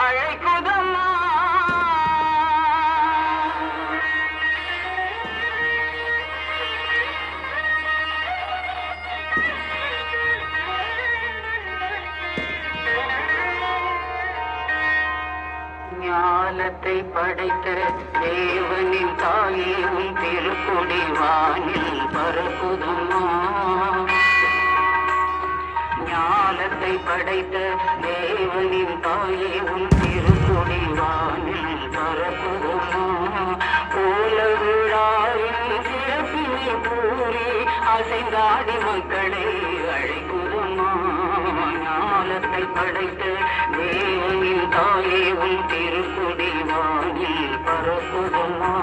அழைக்குதம்மா ஞானத்தை படைத்த தேவனின் தாயே உன் திருக்குடி வானில் பரப்புதம்மா. ஞானத்தை படைத்த தேவனின் தாயே உன் திருக்குடி வானில் பரப்புதம்மா. கோல விழாவின் சிறப்பினை கூறி அசைந்தாடி மக்களை அழைக்குதம்மா. ஞானத்தை படைத்த தேவனின் தாயே உன் திருக்குடி வானில் பரப்புதம்மா.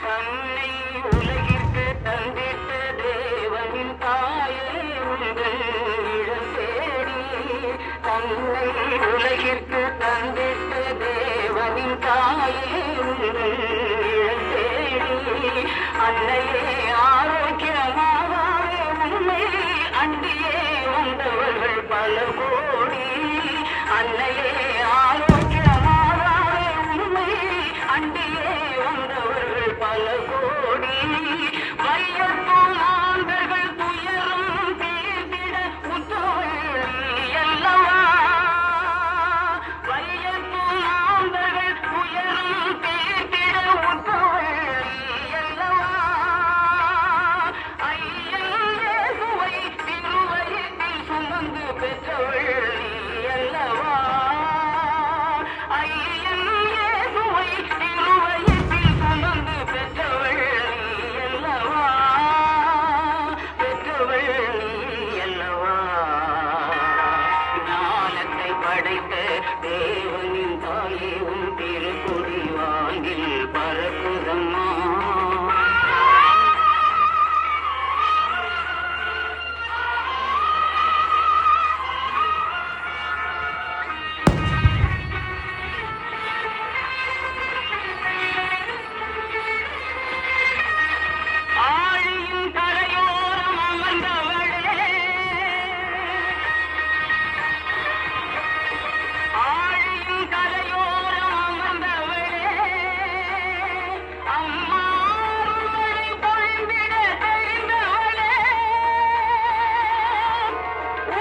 தன்னை உலகிற்கு தந்திட்ட தேவனின் தாயே உங்கள் இடம் தேடி. தன்னை உலகிற்கு தந்திட்ட தேவனின் தாயே உங்கள் இடம் தேடி. அன்னையே ஆரோக்கியமாகவே உண்மை அண்டியே வந்தவர்கள் பல கோடி. அன்னையே ஆரோக்கியமாகவே உண்மை அண்டியே வந்தவர்கள் பல கோடி. வையத்து மாந்தர்கள் துயரும் தீர்த்திட உத்தவள் அல்லவா. வையத்து மாந்தர்கள் துயரும் தீர்த்திட உத்தவள் அல்லவா. ஐயன் இயேசுவை திருவயிற்றில் சுமந்து பெற்றவள் அல்லவா. ஐயன் இயேசுவை திருவயிற்றில் சுமந்து பெற்றவள் அல்லவா. பெற்றவள் அல்லவா. ஞானத்தை படைத்த தேவனின் தாயே உன் திருக்குடி வானில் பரப்புதம்மா. ஆழியின் கரையோரம் அமர்ந்தவளே. ஆழியின் கரையோரம் அமர்ந்தவளே. அம்மா அருள்மழை பொழிந்திட தெரிந்தவளே.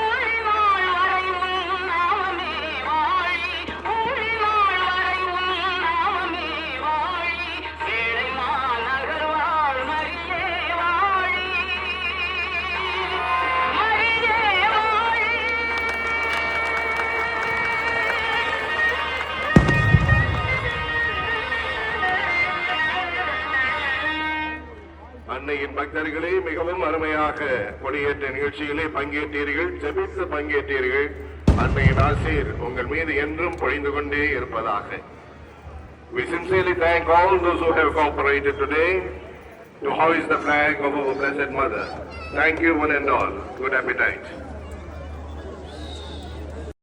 ஊழிநாள் வரை உன் நாமமே வாழி. ஊழிநாள் வரை உன் நாமமே வாழி. ஏழை மாநகர் வாழ் மரியே வாழி. மரியே வாழி. அன்னையின் பக்தர்களே, மிகவும் அருமையாக கொடியேற்ற நிகழ்ச்சியிலே பங்கேற்றீர்கள், ஜெபித்து பங்கேற்றீர்கள். அன்னையின் ஆசீர் உங்கள் மீது என்றும் பொழிந்து கொண்டே இருப்பதாக. We sincerely thank all those who have cooperated today to hoist the flag of our Blessed Mother. Thank you one and all. Good appetite.